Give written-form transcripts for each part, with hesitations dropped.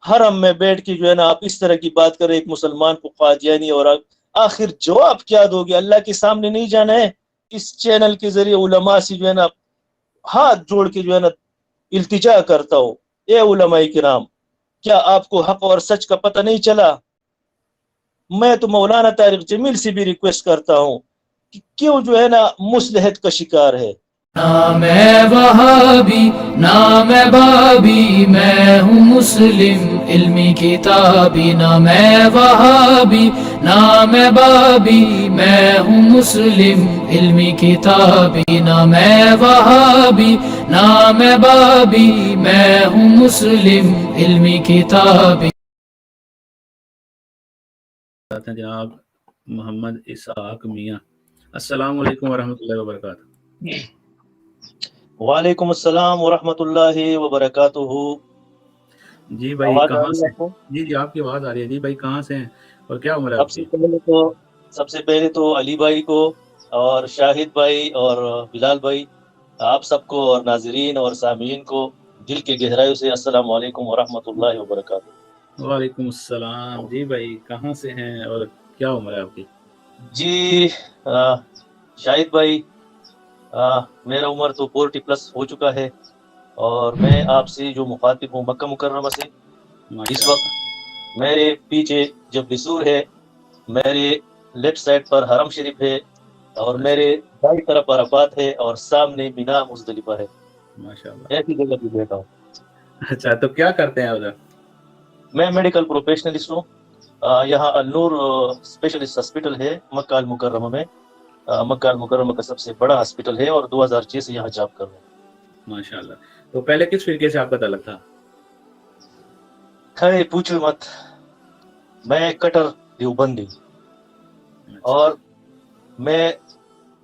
حرم میں بیٹھ کے جو ہے نا آپ اس طرح کی بات کر رہے ایک مسلمان کو قادیانی، اور آخر جواب کیا دو گے؟ اللہ کے سامنے نہیں جانا ہے؟ اس چینل کے ذریعے علماء سے جو ہے نا ہاتھ جوڑ کے جو ہے نا التجا کرتا ہوں، اے علماء کرام، کیا آپ کو حق اور سچ کا پتہ نہیں چلا؟ میں تو مولانا طارق جمیل سے بھی ریکویسٹ کرتا ہوں کہ کیوں جو ہے نا مصلحت کا شکار ہے؟ نہ میں وہابی نہ میں بابی، میں ہوں مسلم علمی کتابی. نہ میں وہابی نہ میں بابی، میں ہوں مسلم علمی کتابی. نہ میں وہابی نہ میں بابی، میں ہوں مسلم علمی کتابی. جناب محمد اسحاق میاں، السلام علیکم ورحمۃ اللہ وبرکاتہ. وعلیکم السلام ورحمۃ اللہ وبرکاتہ. جی بھائی آواز آ کہاں رہی سے؟ ہے آپ کو؟ جی آپ کی آواز آ رہی ہے. جی بھائی کہاں سے ہیں اور کیا عمر ہے آپ کی؟ سب سے پہلے تو علی بھائی کو اور شاہد بھائی اور بلال بھائی، آپ سب کو اور ناظرین اور سامعین کو دل کے گہرائیوں سے السلام علیکم ورحمۃ اللہ وبرکاتہ. وعلیکم السلام. جی بھائی کہاں سے ہیں اور کیا عمر ہے آپ کی؟ جی شاہد بھائی، میرا عمر تو 40+ ہو چکا ہے، اور میں آپ سے جو مخاطب ہوں مکہ مکرمہ سے. اس ماشاء وقت اللہ. میرے پیچھے جب بسور ہے، میرے لیفٹ سائڈ پر حرم شریف ہے، اور ماشاء میرے دائیں طرف عرفات ہے، اور سامنے مینا مزدلفہ ہے. ماشاء اللہ. ایسی جگہ پہ بیٹھا ہوں. اچھا تو کیا کرتے ہیں ادھر؟ میں میڈیکل پروفیشنلسٹ ہوں. یہاں النور اسپیشلسٹ ہاسپٹل ہے مکہ المکرمہ میں. مکہ المکرمہ کا سب سے بڑا ہاسپٹل ہے، اور 2006 سے یہاں جاب کر رہا ہوں. ماشاء اللہ. تو پہلے کس فرقے سے آپ کا تعلق تھا؟ خیر پوچھو مت، میں کٹر دیوبندی، اور میں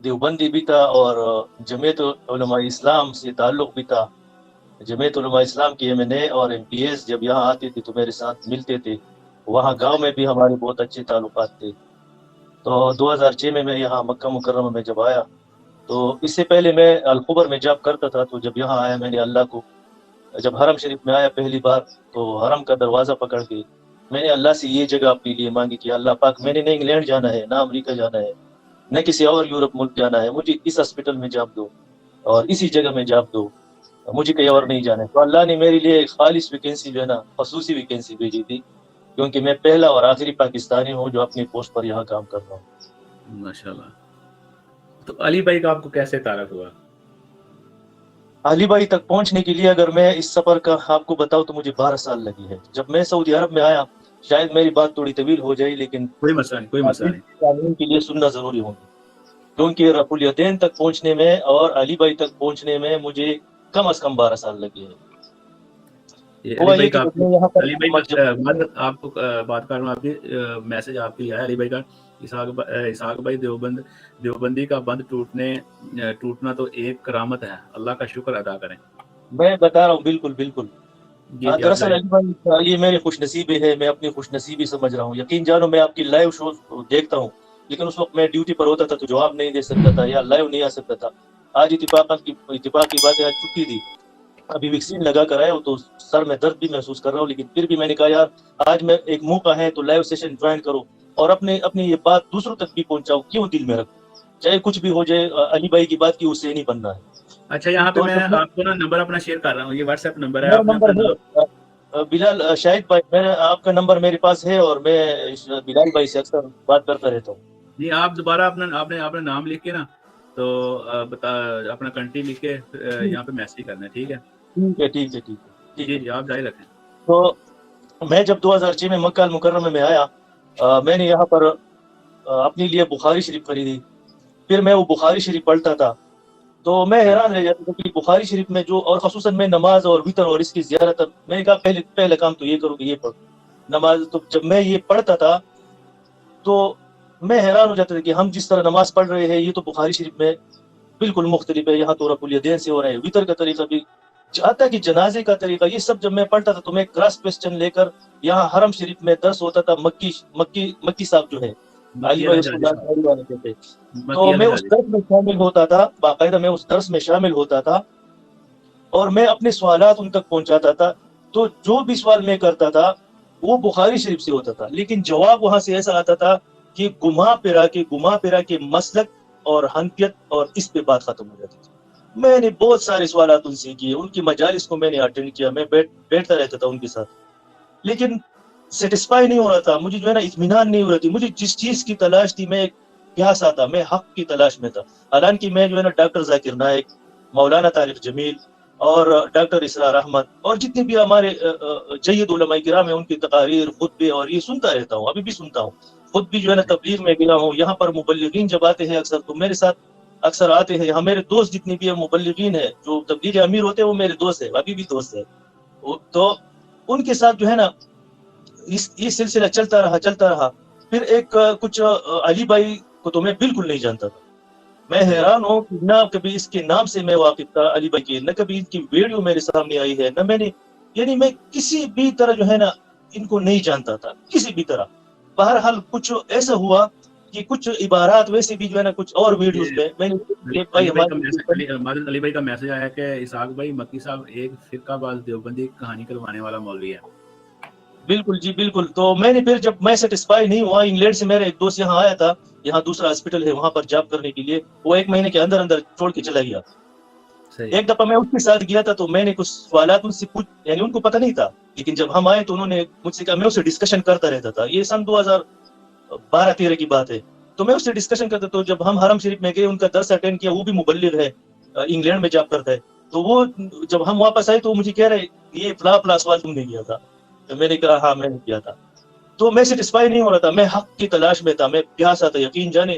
دیوبندی بھی تھا، اور جمعیت علماء اسلام سے تعلق بھی تھا. جمعیت علماء اسلام کی MNA اور MPS جب یہاں آتے تھے تو میرے ساتھ ملتے تھے. وہاں گاؤں میں بھی ہمارے بہت اچھے تعلقات تھے. تو 2006 میں یہاں مکہ مکرمہ میں جب آیا، تو اس سے پہلے میں الخبر میں جاب کرتا تھا. تو جب یہاں آیا میں نے اللہ کو، جب حرم شریف میں آیا پہلی بار، تو حرم کا دروازہ پکڑ کے میں نے اللہ سے یہ جگہ اپنے لیے مانگی کہ اللہ پاک، میں نے نہ انگلینڈ جانا ہے، نہ امریکہ جانا ہے، نہ کسی اور یورپ ملک جانا ہے، مجھے اس ہاسپٹل میں جاب دو اور اسی جگہ میں جاب دو، مجھے کہیں اور نہیں جانا ہے. تو اللہ نے میرے لیے ایک خالص ویکینسی جو ہے نا، خصوصی ویکینسی بھیجی تھی، کیونکہ میں پہلا اور آخری پاکستانی ہوں جو اپنی پوسٹ پر یہاں کام کر رہا ہوں. ماشاء اللہ. تو علی بھائی کا آپ کو کیسے تعارف ہوا؟ علی بھائی تک پہنچنے کے لیے اگر میں اس سفر کا آپ کو بتاؤں تو مجھے 12 سال لگی ہے. جب میں سعودی عرب میں آیا، شاید میری بات تھوڑی طویل ہو جائے، لیکن کوئی مسئلہ نہیں، کوئی مسئلہ نہیں. تعلیم کے لیے سننا ضروری ہوگی، کیونکہ رفع الیدین تک پہنچنے میں اور علی بھائی تک پہنچنے میں مجھے کم از کم 12 سال لگے ہیں. یہ علی ہوا بھائی یہ کہ کا آپ جب کو، میں یہاں علی بھائی پر کا آپ کو بات کر رہا ہوں، آپ کی میسج آپ کے لیے آیا علی بھائی کا. اسحاق بھائی دیوبندی کا بند ٹوٹنا تو ایک کرامت ہے، اللہ کا شکر ادا کریں. میں بتا رہا ہوں، بالکل بالکل. جی جی آپ دراصل جائیں. علی بھائی یہ میری خوش نصیبی ہے، میں اپنی خوش نصیبی سمجھ رہا ہوں. یقین جانو میں آپ کی لائیو شوز دیکھتا ہوں، لیکن اس وقت میں ڈیوٹی پر ہوتا تھا تو جواب نہیں دے سکتا تھا یا لائیو نہیں آ سکتا تھا. آج اتفاق کی بات ہے، آج چھٹی تھی، ابھی ویکسین لگا کر آیا ہوں تو سر میں درد بھی محسوس کر رہا ہوں، لیکن پھر بھی میں نے کہا یار آج میں ایک موقع ہے تو لائیو سیشن جوائن کرو اور اپنی یہ بات دوسروں تک بھی پہنچاؤ. کیوں دل میں رکھو، چاہے کچھ بھی ہو جائے، علی بھائی کی بات کی اس سے نہیں بننا ہے. اچھا یہاں پہ تو میں جب آپ کو نا نمبر اپنا شیئر کر رہا ہوں، یہ واٹس ایپ نمبر ہے، میرا آپ نے نمبر اپنا نام. ہے بلال، شاہد بھائی، آپ کا نمبر میرے پاس ہے، اور میں بلال بھائی سے اکثر بات کرتا رہتا ہوں. جی آپ دوبارہ آپ نے نام لکھ کے نا، تو اپنا کنٹری لکھ کے یہاں پہ میسج کرنا ہے، ٹھیک ہے؟ ٹھیک ہے ٹھیک ہے ٹھیک ہے ٹھیک جی ہے. جی آپ جاری رکھیں. تو میں جب 2006 میں مکہ المکرمہ میں آیا، میں نے یہاں پر اپنے لیے بخاری شریف خریدی. پھر میں وہ بخاری شریف پڑھتا تھا تو میں حیران رہ جاتا تھا کہ بخاری شریف میں جو، اور خصوصاً میں نماز اور وطر اور اس کی زیارت، میں نے کہا پہلے کام تو یہ کروں کہ یہ پڑھ نماز. تو جب میں یہ پڑھتا تھا تو میں حیران ہو جاتا تھا کہ ہم جس طرح نماز پڑھ رہے ہیں یہ تو بخاری شریف میں بالکل مختلف ہے. یہاں تو رفع الیدین سے ہو رہا ہے، وطر کا طریقہ بھی چاہتا کہ جنازے کا طریقہ، یہ سب جب میں پڑھتا تھا تو میں کراس کوسچن لے کر یہاں حرم شریف میں درس ہوتا تھا، مکی صاحب جو ہے علی بھائی اس کو کہتے ہیں، تو میں اس درس میں شامل ہوتا تھا، باقاعدہ میں اس درس میں شامل ہوتا تھا، اور میں اپنے سوالات ان تک پہنچاتا تھا. تو جو بھی سوال میں کرتا تھا وہ بخاری شریف سے ہوتا تھا، لیکن جواب وہاں سے ایسا آتا تھا کہ گھما پھرا کے مسلک اور حنفیت، اور اس پہ بات ختم ہو جاتی تھی۔ میں نے بہت سارے سوالات ان سے کیے، ان کی مجالس کو میں نے اٹینڈ کیا، میں بیٹھتا رہتا تھا ان کے ساتھ، لیکن سیٹسفائی نہیں ہو رہا تھا، مجھے جو ہے نا اطمینان نہیں ہو رہی تھی۔ مجھے جس چیز کی تلاش تھی، میں پیاسا تھا، میں حق کی تلاش میں تھا۔ حالانکہ میں جو ہے نا ڈاکٹر ذاکر نائک، مولانا طارق جمیل اور ڈاکٹر اسرار احمد اور جتنے بھی ہمارے جید علماء کرام ہیں، ان کی تقاریر، خطبے اور یہ سنتا رہتا ہوں، ابھی بھی سنتا ہوں۔ خود بھی جو ہے نا تبلیغ میں گیا ہوں، یہاں پر مبلغین جب آتے ہیں اکثر تو میرے ساتھ اکثر آتے ہیں، یہاں میرے دوست جتنے بھی ہیں مبلغین ہیں، جو تبلیغ امیر ہوتے ہیں وہ میرے دوست ہیں، ابھی بھی دوست ہیں۔ تو ان کے ساتھ جو ہے نا یہ سلسلہ چلتا رہا۔ پھر ایک کچھ علی بھائی کو تو میں بالکل نہیں جانتا تھا، میں حیران ہوں کہ نہ کبھی اس کے نام سے میں واقف تھا علی بھائی کے، نہ کبھی ان کی ویڈیو میرے سامنے آئی ہے، نہ میں نے، یعنی میں کسی بھی طرح جو ہے نا ان کو نہیں جانتا تھا، کسی بھی طرح۔ بہرحال کچھ ایسا ہوا کہ کچھ عبارات ویسے بھی جو ہے نا کچھ اور ویڈیوز میں نے ماجد علی بھائی کا میسج آیا کہ اسحاق بھائی مکی صاحب ایک فرقہ باز دیوبندی کہانی کروانے والا مولوی ہے۔ بالکل جی بالکل۔ تو میں نے پھر جب میں سیٹسفائی نہیں ہوا، انگلینڈ سے میرا ایک دوست یہاں آیا تھا، یہاں دوسرا ہاسپٹل ہے وہاں پر جاب کرنے کے لیے، وہ 1 مہینے کے اندر چھوڑ کے چلا گیا۔ ایک دفعہ میں اس کے ساتھ گیا تھا تو میں نے کچھ سوالات ان سے یعنی ان کو پتہ نہیں تھا، لیکن جب ہم آئے تو انہوں نے مجھ سے کہا، میں اس سے ڈسکشن کرتا رہتا تھا، یہ سن 2012-13 کی بات ہے، تو میں اس سے ڈسکشن کرتا۔ تو جب ہم حرم شریف میں گئے، ان کا درس اٹینڈ کیا، وہ بھی مبلغ ہے، انگلینڈ میں جاب کرتا ہے، تو وہ جب ہم واپس آئے تو مجھے کہہ رہے یہ فلاں سوال تم نے کیا تھا، تو میں نے کہا ہاں میں نے کیا تھا۔ تو میں سیٹسفائی نہیں ہو رہا تھا، میں حق کی تلاش میں تھا، میں پیاسا تھا۔ یقین جانے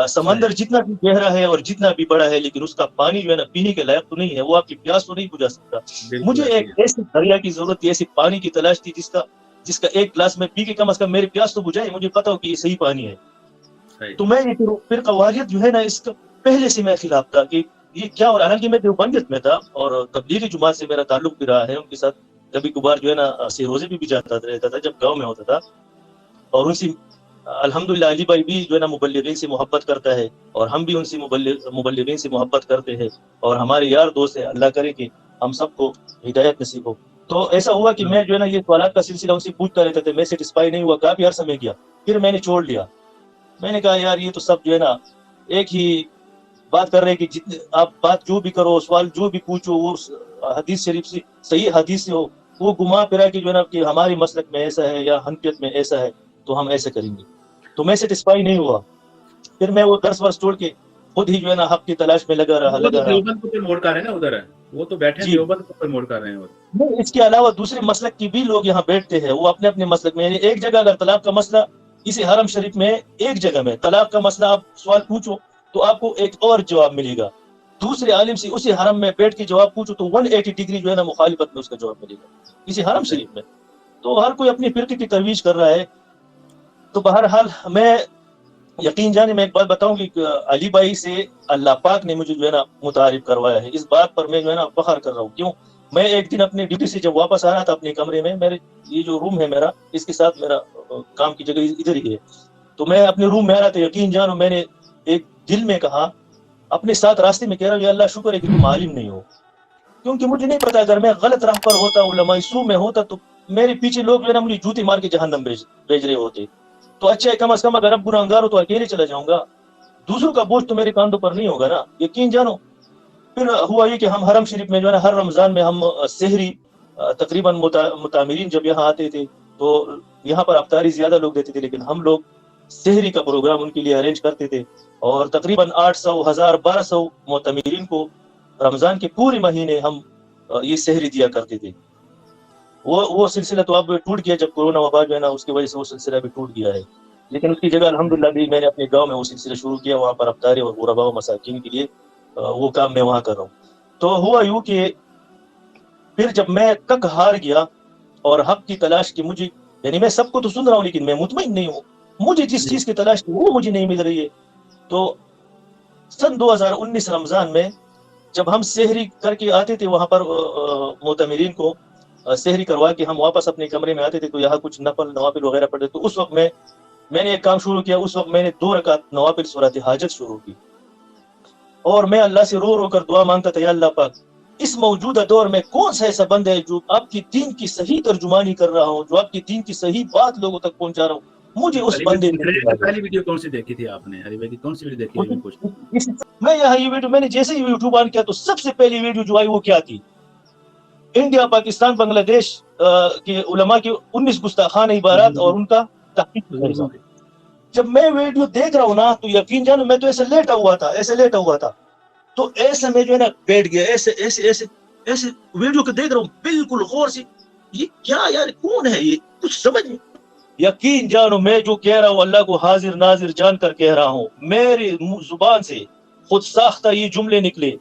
سمندر جتنا بھی گہرا ہے اور جتنا بھی بڑا ہے، لیکن اس کا پانی جو ہے نا پینے کے لائق تو نہیں ہے، وہ آپ کی پیاس تو نہیں بجھا سکتا۔ مجھے ایک ایسی دریا کی ضرورت تھی، ایسی پانی کی تلاش تھی جس کا ایک گلاس میں پی کے کم از کم میری پیاس تو بجھائے، مجھے پتا ہو کہ یہ صحیح پانی ہے۔ تو میں پھر قواریت جو ہے نا اس کا پہلے سے میں خلاف تھا کہ یہ کیا ہو رہا ہے۔ حالانکہ میں دیوبندیت میں تھا اور تبلیغی جماعت سے میرا تعلق بھی رہا ہے، ان کے ساتھ کبھی کبھار جو ہے نا سیروزے بھی جاتا رہتا تھا جب گاؤں میں ہوتا تھا، اور ان سے الحمدللہ علی بھائی بھی جو ہے نا مبلغین سے محبت کرتا ہے، اور ہم بھی ان سے مبلغین سے محبت کرتے ہیں، اور ہمارے یار دوست ہیں، اللہ کرے کہ ہم سب کو ہدایت نصیب ہو۔ تو ایسا ہوا کہ میں جو ہے نا یہ سوالات کا سلسلہ ان سے پوچھتا رہتا تھا، میں سیٹسفائی نہیں ہوا، کافی عرصہ میں کیا، پھر میں نے چھوڑ لیا۔ میں نے کہا یار یہ تو سب جو ہے نا ایک ہی بات کر رہے ہیں کہ آپ بات جو بھی کرو، سوال جو بھی پوچھو، وہ حدیث شریف سے صحیح حدیث سے ہو، وہ گھما پھرا کہ جو ہے نا کہ ہماری مسلک میں ایسا ہے یا حنفیت میں ایسا ہے تو ہم ایسے کریں گے۔ تو میں سیٹسفائی نہیں ہوا، پھر میں وہ درس ورس چھوڑ کے خود ہی جو ہے نا حق کی تلاش میں لگا رہا۔ دیوبند کو پروموٹ کر رہے ہیں نا ادھر، وہ تو بیٹھے ہیں دیوبند کو پروموٹ کر رہے ہیں۔ اس کے علاوہ دوسرے مسلک کی بھی لوگ یہاں بیٹھتے ہیں، وہ اپنے اپنے مسلک میں، یعنی ایک جگہ اگر طلاق کا مسئلہ، اسی حرم شریف میں ایک جگہ میں طلاق کا مسئلہ آپ سوال پوچھو تو آپ کو ایک اور جواب ملے گا، دوسرے عالم سے اسی حرم میں بیٹھ کے جواب پوچھو تو 180 ڈگری جو ہے نا مخالفت میں اس کا جواب ملے گا اسی حرم شریف میں۔ تو ہر کوئی اپنی فرقے کی ترویج کر رہا ہے۔ تو بہرحال میں یقین جانے میں ایک بات بتاؤں گی کہ علی بھائی سے اللہ پاک نے مجھے جو ہے نا متعارف کروایا ہے، اس بات پر میں جو ہے نا فخر کر رہا ہوں۔ کیوں؟ میں ایک دن اپنی ڈیوٹی سے جب واپس آ رہا تھا اپنے کمرے میں، میرے یہ جو روم ہے میرا، اس کے ساتھ میرا کام کی جگہ ادھر ہی ہے، تو میں اپنے روم میں آ رہا تھا، یقین جانو میں نے ایک دل میں کہا، اپنے ساتھ راستے میں کہہ رہا ہوں، یا اللہ شکر ہے کہ تم عالم نہیں ہو، کیونکہ مجھے نہیں پتا اگر میں غلط راہ پر ہوتا، علماء سو میں ہوتا، تو میرے پیچھے لوگ جو ہے نا مجھے جوتی مار کے جہنم بھیج رہے ہوتے۔ تو اچھا ہے کم از کم اگر اب گناہگار ہو تو اکیلے چلا جاؤں گا، دوسروں کا بوجھ تو میرے کاندھوں پر نہیں ہوگا نا، یقین جانو۔ پھر ہوا یہ کہ ہم حرم شریف میں جو ہے نا ہر رمضان میں ہم سحری تقریباً متعمرین جب یہاں آتے تھے تو یہاں پر افطاری زیادہ لوگ دیتے تھے، لیکن ہم لوگ سحری کا پروگرام ان کے لیے ارینج کرتے تھے، اور تقریباً 800 1000 1200 معتمرین کو رمضان کے پورے مہینے ہم یہ سحری دیا کرتے تھے۔ وہ سلسلہ تو اب ٹوٹ گیا، جب کورونا وبا جو ہے نا اس کی وجہ سے وہ سلسلہ بھی ٹوٹ گیا ہے، لیکن اس کی جگہ الحمدللہ بھی میں نے اپنے گاؤں میں وہ سلسلہ شروع کیا، وہاں پر افطاری اور غرباء و مساکین کے لیے وہ کام میں وہاں کر رہا ہوں۔ تو ہوا یوں کہ پھر جب میں کک ہار گیا اور حق کی تلاش کی، مجھے یعنی میں سب کو تو سن رہا ہوں لیکن میں مطمئن نہیں ہوں، مجھے جس چیز کی تلاش تھی وہ مجھے نہیں مل رہی ہے۔ تو سن 2019 رمضان میں جب ہم سحری کر کے آتے تھے وہاں پر معتمرین کو سحری کروا کے ہم واپس اپنے کمرے میں آتے تھے، تو یہاں کچھ نوافل وغیرہ پڑھتے، تو اس وقت میں نے ایک کام شروع کیا، اس وقت میں نے 2 رکعت نوافل صورت حاجت شروع کی، اور میں اللہ سے رو رو کر دعا مانگتا تھا، یا اللہ پاک इस मौजूदा दौर में कौन सा ऐसा बंद है जो आपकी दीन की सही तर्जुमानी कर रहा हूँ, जो आपकी दीन की सही बात लोगों तक पहुंचा रहा हूँ, मुझे उस अली भाई बंदे की पहली वीडियो कौन सी देखी थी आपने? अली भाई की कौन सी वीडियो देखी है मैं पूछ? मैं यहाँ ये वीडियो मैंने जैसे ही यूट्यूब ऑन किया तो सबसे पहली वीडियो जो आई वो क्या थी, इंडिया पाकिस्तान बांग्लादेश के उलमा की 19 गुस्ताखान इबारत और उनका तहकीक। जब मैं वीडियो देख रहा हूँ ना तो यकीन जानो मैं तो ऐसे लेटा हुआ था, तो ऐसे में जो है ना बैठ गया, ऐसे ऐसे ऐसे ऐसे वीडियो को देख रहा हूँ बिल्कुल गौर से, ये क्या यार, कौन है ये, कुछ समझ नहीं। यकीन जानो मैं जो कह रहा हूँ अल्लाह को हाजिर नाजिर जानकर कह रहा हूँ, मेरी जुबान से खुद साख्ता ये जुमले निकले,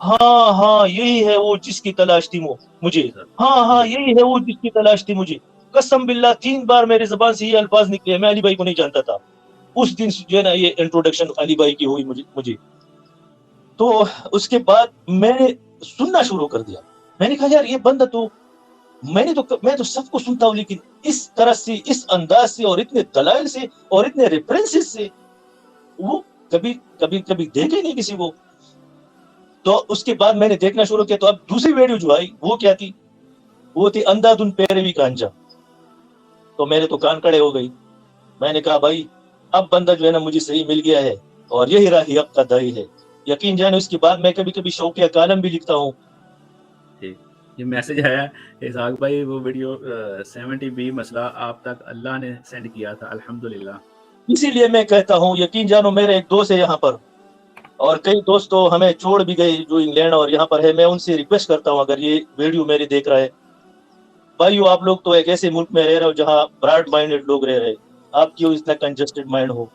हाँ हाँ यही है वो जिसकी तलाश थी मुझे, हाँ हाँ यही है वो जिसकी तलाश थी मुझे। कसम बिल्लाह 3 बार मेरे जुबान से ये अल्फाज निकले। मैं अली भाई को नहीं जानता था, उस दिन जो है ना ये इंट्रोडक्शन अली भाई की हुई मुझे। तो उसके बाद मैंने सुनना शुरू कर दिया। मैंने कहा यार ये बंदा तो मैं तो सबको सुनता हूँ, लेकिन इस तरह से, इस अंदाज से और इतने दलाइल से और इतने रेफरेंसेस से वो कभी देखे नहीं किसी को। तो उसके बाद मैंने देखना शुरू किया। तो अब दूसरी वीडियो जो आई वो क्या थी, वो थी अंधाधुन पैरवी का अंजाम। तो मेरे तो कान कड़े हो गई। मैंने कहा भाई अब बंदा जो है ना मुझे सही मिल गया है और यही राही हक का दाई है। यकीन जाने उसके बाद मैं कभी शौकिया कालम भी लिखता हूँ। ये मैसेज आया इसहाक भाई, वो वीडियो 70B मसला आप तक अल्लाह ने सेंड किया था, अल्हम्दुलिल्लाह। इसीलिए मैं कहता हूँ, यकीन जानो मेरे एक दोस्त है यहाँ पर और कई दोस्त तो हमें छोड़ भी गए जो इंग्लैंड और यहाँ पर है, मैं उनसे रिक्वेस्ट करता हूँ अगर ये वीडियो मेरी देख रहा है, भाइयों आप लोग तो एक ऐसे मुल्क में रह रहे हो जहाँ ब्रॉड माइंडेड लोग रह रहे, आप क्यों इतना कंजस्टेड माइंड हो?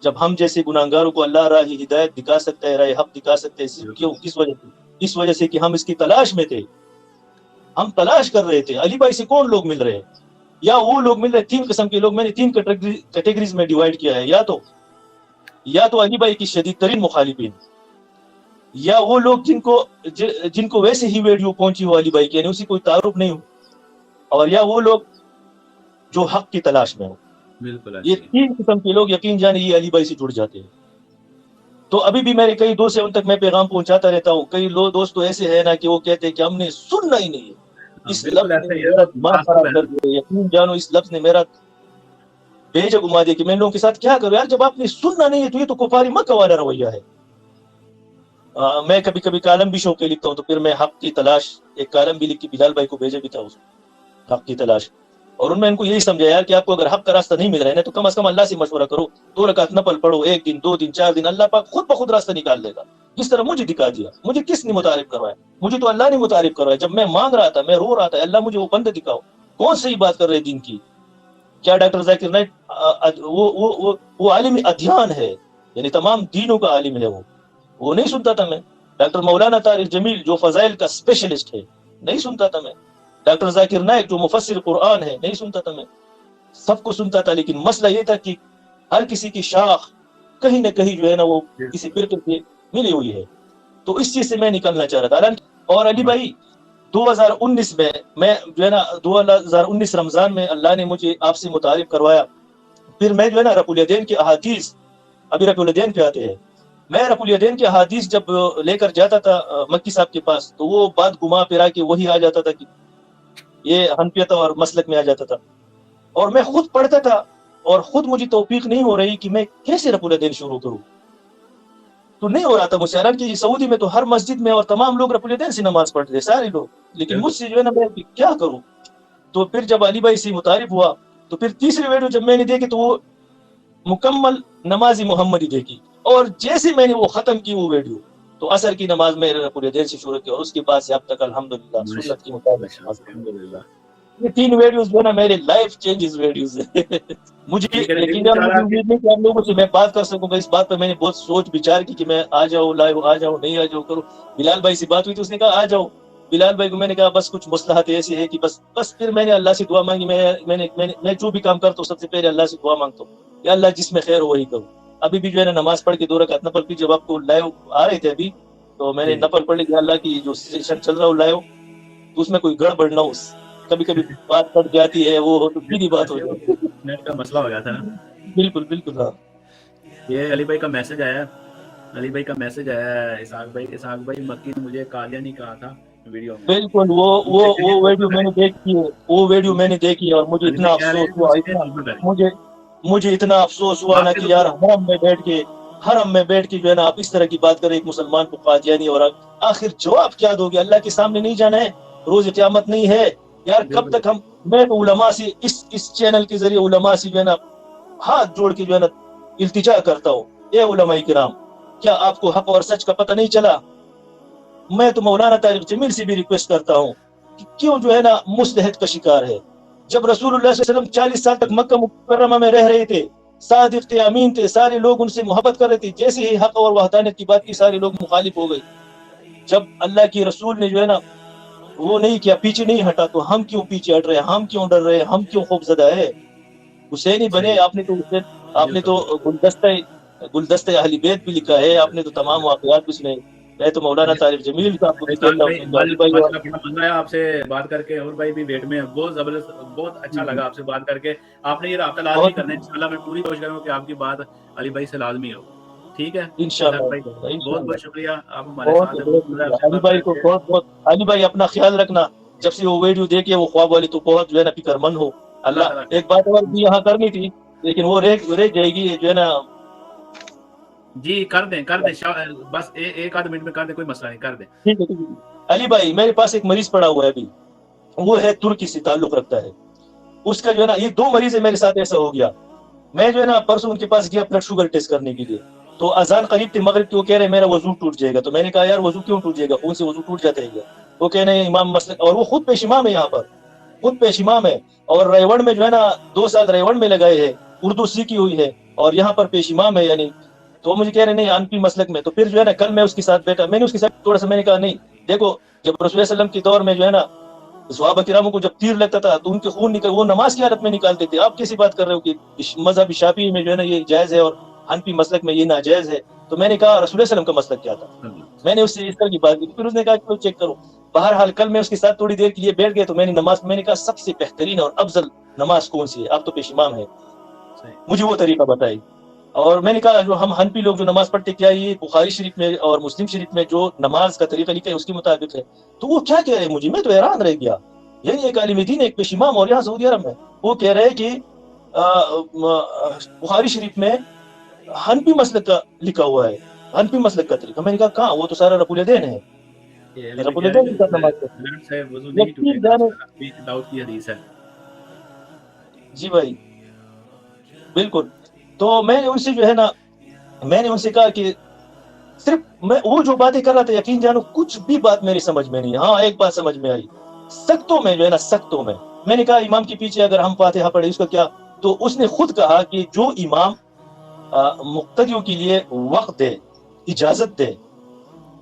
जब हम जैसे गुनाहगारों को अल्लाह राह हिदायत दिखा सकता है, राह हक दिखा सकते हैं, सिर्फ क्यों, किस वजह से? इस वजह से कि हम इसकी तलाश में थे, हम तलाश कर रहे थे अली भाई से कौन लोग मिल रहे हैं, या वो लोग मिल रहे। 3 किस्म के लोग मैंने 3 कैटेगरीज में डिवाइड किया है, या तो अली भाई की शदीद तरीन मुखालिफिन, या वो लोग जिनको वैसे ही वीडियो पहुंची हो अली भाई की, यानी उसी कोई तारुफ नहीं हो, और या वो लोग जो हक की तलाश में हो। बिल्कुल ये 3 किस्म के लोग यकीन जाने ये अली भाई से जुड़ जाते हैं। तो अभी भी मेरे कई दोस्त हैं, उन तक मैं पैगाम पहुंचाता रहता हूँ। कई लोग दोस्त तो ऐसे है ना कि वो कहते हैं कि हमने सुनना ही नहीं है, इस लफ्ज ने मेरा दिमाग खराब कर दिया। यकीन जानो इस लफ्ज ने मेरा भेजा घुमा दिया कि मैं लोगों के साथ क्या करूं यार, जब आपने सुनना नहीं है तो ये तो कुफारी मक्का वाला रवैया है। मैं कभी कालम भी शौक के लिखता हूँ, तो फिर मैं हक की तलाश एक कालम भी लिख के बिलाल भाई को भेजा भी था, उस हक की तलाश। और उनमें इनको यही समझाया यार कि आपको अगर हक का रास्ता नहीं मिल रहा है ना तो कम से कम अल्लाह से मशवरा करो, 2 रकात नफल पढ़ो, 1 दिन 2 दिन 4 दिन, अल्लाह पाक खुद ब खुद रास्ता निकाल देगा। जिस तरह मुझे दिखा दिया, मुझे किसने मुतारिफ करवाया? मुझे तो अल्लाह ने मुतारिफ करवाया। जब मैं मांग रहा था, मैं रो रहा था, अल्लाह मुझे वो बंदे दिखाओ कौन सही बात कर रहे दिन की। क्या डॉक्टर जाकिर नाइक वो आलिम अध्ययन है, यानी तमाम दीनों का आलिम है, वो नहीं सुनता था मैं। डॉक्टर मौलाना तारिक जमील जो फजाइल का स्पेशलिस्ट है, नहीं सुनता था मैं। डॉक्टर जाकिर नाइक जो मुफस्सिर कुरान है, नहीं सुनता था मैं। सबको सुनता था, लेकिन मसला ये था कि हर किसी की शाख कहीं ना कहीं जो है ना वो किसी फिरके से मिली हुई है। तो इस चीज से मैं निकलना चाह रहा था। और अली भाई 2019 में मैं जो है ना 2019 रमजान में अल्लाह ने मुझे आपसे मुतारिफ करवाया। फिर मैं जो है ना रकुल यदैन के अहादीस, अभी रकुल यदैन पे आते हैं, मैं रकुल यदैन के अहादीस जब लेकर जाता था मक्की साहब के पास, तो वो बात घुमा फिरा के वही आ जाता था कि ये हनफियत और मसलक में आ जाता था। और मैं खुद पढ़ता था और खुद मुझे तौफीक नहीं हो रही कि मैं कैसे रकुल यदैन शुरू करूं, तो नहीं हो रहा था मुझसे। हालांकि सऊदी में तो हर मस्जिद में और तमाम लोग रकुल यदैन से नमाज पढ़ते थे, सारे लोग, लेकिन मुझसे जो है ना मैं क्या करूं। तो फिर जब अली भाई से मुतारिफ हुआ, तो फिर तीसरी वीडियो जब मैंने देखी तो वो मुकम्मल नमाजी मोहम्मदी देखी, और जैसे मैंने वो खत्म की वो वीडियो, तो असर की नमाज मेरे रकुल यदैन से शुरू की, और उसके बाद से अब तक अल्हम्दुलिल्लाह सुन्नत के मुताबिक अल्हम्दुलिल्लाह। ये 3 वीडियोस जो है ना मेरे लाइफ चेंजेस वीडियोस है। मुझे यकीन है, मुझे उम्मीद नहीं कि आप लोगों से मैं बात कर सकूंगा इस बात पर। मैंने बहुत सोच विचार की कि मैं आ जाऊं लाइव, आ जाऊं नहीं आ जाऊं करूं। बिलाल भाई से बात हुई तो उसने कहा आ जाओ। बिलाल भाई को मैंने कहा बस कुछ मसलहत ऐसी है कि बस फिर मैंने अल्लाह से दुआ मांगी। मैं जो भी काम करता हूँ सबसे पहले अल्लाह से दुआ मांगता हूँ या अल्लाह जिसमें खैर हो वही करूँ। अभी भी जो है ना नमाज पढ़ के 2 रकात नफल की, जब आपको लाइव आ रहे थे अभी, तो मैंने नफल पढ़ लिया अल्लाह की जो सेशन चल रहा हो लाइव, तो उसमें कोई गड़बड़ ना हो। कभी बात कट जाती है, वो तो सीधी बात हो जाती है, नेट का मसला हो गया था ना। बिल्कुल हाँ। ये अली भाई का मैसेज आया, अली भाई का मैसेज आया है। इसहाक भाई मक्की ने मुझे कालिया नहीं कहा था, वीडियो में। बिल्कुल वो वीडियो मैंने देखी है, वो वीडियो मैंने देखी है, और मुझे अली इतना भाई कह रहे अफसोस हैं हुआ, मुझसे इतना दूर रहे। मुझे इतना अफसोस हुआ ना आपके कि यार तो हरम में बैठ के जो है ना आप इस तरह की बात करें एक मुसलमान को कादियानी, और आखिर जवाब क्या दोगे? अल्लाह के सामने नहीं जाना है, रोज क़यामत नहीं है यार? कब बिल्कुल तक हम, मैं तो उलमा से इस चैनल के जरिए उलमा से जो है ना हाथ जोड़ के जो है ना इल्तिजा करता हूँ, ये उलमा किराम, क्या आपको हक और सच का पता नहीं चला? मैं तो मौलाना तारिक जमील से भी रिक्वेस्ट करता हूँ कि क्यों जो है ना मुस्तहद का शिकार है? जब रसूलुल्लाह सल्लल्लाहु अलैहि वसल्लम 40 साल तक मक्का मुकर्रमा में रह रहे थे, सादिक थे, अमीन थे, सारे लोग उनसे मोहब्बत कर रहे थे, जैसे ही हक और वहदानियत की बात की सारे लोग मुखालिफ हो गए। जब अल्लाह की रसूल ने जो है ना वो नहीं किया, पीछे नहीं हटा, तो हम क्यों पीछे हट रहे हैं? हम क्यों डर रहे हैं? हम क्यों खौफजदा है? हुसैनी बने, सही, आपने तो हुसैन, आपने बिल्कुल तो बिल्कुल। गुलदस्ते अहली बैत भी लिखा है, आपने तो तमाम वाक़यात भी सुने। मैं तो मौलाना तारिक जमील साहब को भी इसाक कहता हूँ भाई कि अली भाई, और माशाल्लाह बड़ा मजा आया आपसे बात करके, और भाई भी वेट में है, बहुत जबरदस्त, बहुत अच्छा लगा आपसे बात करके। आपने ये राब्ता लाजमी बहुत करना है इंशाल्लाह, मैं पूरी कोशिश करूंगा कि आपकी बात अली भाई से लाजमी हो। ठीक है इसाक भाई, इंशाल्लाह बहुत बहुत इंशाल्लाह शुक्रिया, आप हमारे बहुत साथ हैं, बहुत बहुत मजा आया शुक्रिया आपसे अली बात भाई को, करके। बहुत बहुत। अली भाई अपना ख्याल रखना, जब से वो वीडियो देखिए वो ख्वाब वाली, तो बहुत जो है ना फिक्रमंद हो। अल्लाह ताला अल्लाह, खैर एक बात और करे। भी यहाँ करनी थी, लेकिन वो रह जाएगी जो है ना। जी कर दें बस एक आध मिनट में कर दें, कोई मसला नहीं, कर दें। ठीक है ठीक है। अली भाई, मेरे पास एक मरीज पड़ा हुआ है अभी, वो है तुर्की से ताल्लुक रखता है। उसका जो है ना, ये 2 मरीज है मेरे साथ ऐसा हो गया। मैं जो है ना परसों उनके पास गया ब्लड शुगर टेस्ट करने के लिए, तो अजान करीब थी मगरिब की, वो कह रहे मेरा वजू टूट जाएगा। तो मैंने कहा यार वजू क्यों टूट जाएगा, खून से वजू टूट जाता है क्या? वो कह रहे हैं इमाम मसलक, और वो खुद पेश इमाम है, यहाँ पर खुद पेश इमाम है, और रेवड़ में जो है ना 2 साल रेवड़ में लगाए है, उर्दू सीखी हुई है, और यहाँ पर पेश इमाम है यानी। तो मुझे कह रहे नहीं अनफी मसलक में। तो फिर जो है ना कल मैं उसके साथ बैठा, मैंने उसके साथ थोड़ा सा, मैंने कहा नहीं देखो, जब रसूल सल्लम के दौर में जो है ना सहाबा किरामों को जब तीर लगता था तो उनके खून निकल, वो नमाज की हालत में निकालते थे। आप कैसी बात कर रहे हो कि मजहब शाफी में जो है ना ये जायज है और हनफी मसलक में ये नाजायज है? तो मैंने कहा रसूल सल्लम का मसलक क्या था? मैंने उससे इस तरह की बात की, फिर उसने कहा कि चेक करो। बहरहाल कल मैं उसके साथ थोड़ी देर के लिए बैठ गया, तो मैंने नमाज, मैंने कहा सबसे बेहतरीन और अफजल नमाज कौन सी है? आप तो पेश इमाम है, मुझे वो तरीका बताई। और मैंने कहा जो हम हनफी लोग जो नमाज पढ़ते, क्या ये बुखारी शरीफ में और मुस्लिम शरीफ में जो नमाज का तरीका लिखा है उसके मुताबिक है? तो वो क्या कह रहे हैं मुझे, मैं तो हैरान रह गया। यही एक आलिम दीन, एक पेश इमाम, और यहाँ सऊदी अरब में वो कह रहे हैं कि बुखारी शरीफ में हनफी मसलक का लिखा हुआ है, हनफी मसलक का तरीका। मैंने कहा कहाँ, वो तो सारा रबुल यदैन है, ये अली भाई रबुल कह रहे यदैन हैं के साथ कि नमाज ब्लड से वजू पढ़ते। नहीं यकीन टूटेगा, जाने, अभी दाऊद की हदीस है। जी भाई बिल्कुल। तो मैंने उनसे जो है ना, मैंने उनसे कहा कि सिर्फ मैं वो जो बातें कर रहा था, यकीन जानो कुछ भी बात मेरी समझ में नहीं। हाँ एक बात समझ में आई, सख्तों में जो है ना, सख्तों में। मैंने कहा इमाम के पीछे अगर हम फातिहा पढ़े उसका क्या? तो उसने खुद कहा कि जो इमाम मुक्तदियों के लिए वक्त दे, इजाजत दे,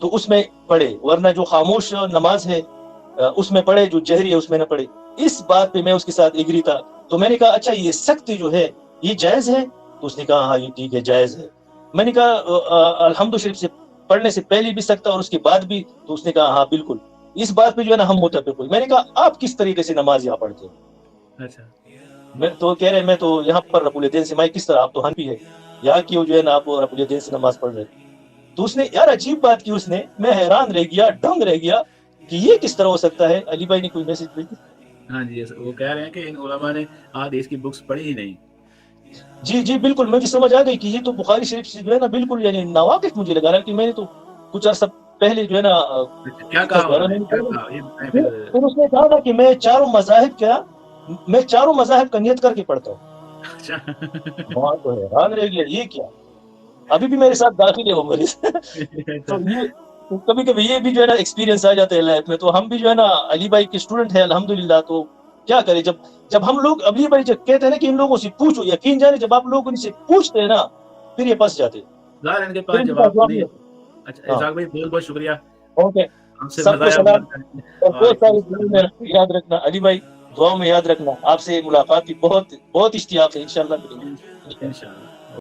तो उसमें पढ़े, वरना जो खामोश नमाज है उसमें पढ़े, जो जहरी है उसमें न पढ़े। इस बात पे मैं उसके साथ एग्री था। तो मैंने कहा अच्छा ये सख्त जो है ये जायज है? तो उसने कहा हाँ ये ठीक है, जायज है। मैंने कहा अल्हम्दुलिल्लाह शरीफ से पढ़ने से पहले भी सख्त और उसके बाद भी? तो उसने कहा हाँ बिल्कुल। इस बात पे जो है ना हम मुत्तफिक हुए। मैंने कहा आप किस तरीके से नमाज यहाँ पढ़ते हो? अच्छा मैं तो कह रहे मैं तो यहाँ पर रबुल यदैन से, मैं किस तरह, आप तो हनफी है, यहाँ की जो है ना आप रबुल यदैन से नमाज पढ़ रहे। तो उसने यार अजीब बात की उसने, मैं हैरान रह गया, दंग रह गया कि ये किस तरह हो सकता है। अली भाई ने कोई मैसेज भेजी? हाँ जी, वो कह रहे हैं कि इन उलमा ने हदीस की बुक्स पढ़ी ही नहीं। जी जी बिल्कुल, मुझे समझ आ गई कि ये तो बुखारी शरीफ से जो है ना बिल्कुल यानी नावाकिफ मुझे लगा रहा कि मैंने तो कुछ अर्सा पहले जो है ना अच्छा, क्या कहा इसका दोबारा उन्होंने, मैंने क्या पढ़ा। कहा ये बताएं फिर फिर। फिर उसने कहा ना कि मैं चारों मज़ाहिब क्या, मैं चारों मज़ाहिब का नियत करके पढ़ता हूँ। अच्छा वहाँ तो हैरान रह गया, ये क्या? अभी भी मेरे साथ दाखिल है वो मरीज तो ये, तो कभी कभी ये भी जो है ना एक्सपीरियंस आ जाते हैं लाइफ में। तो हम भी जो है ना अली भाई के स्टूडेंट हैं अल्हम्दुलिल्लाह। तो क्या करें, जब जब हम लोग, अली भाई जब कहते हैं ना कि इन लोगों से पूछो, यकीन जाने जब आप लोग उनसे पूछते हैं ना फिर ये फंस जाते हैं, ज़ाहिर है इनके फिर पास इनके पास जवाब जवाब नहीं नहीं है। होता। अच्छा हाँ इसाक भाई बहुत बहुत शुक्रिया, ओके, हमसे मजा सबको आया सलाम, बात करके। और बहुत वालेकुम सारी दुआएं में अस्सलाम। याद रखना अली भाई, दुआओं में याद रखना। आपसे मुलाकात की बहुत बहुत इश्तियाक है, इंशाल्लाह मिलेंगे। इंशाल्लाह।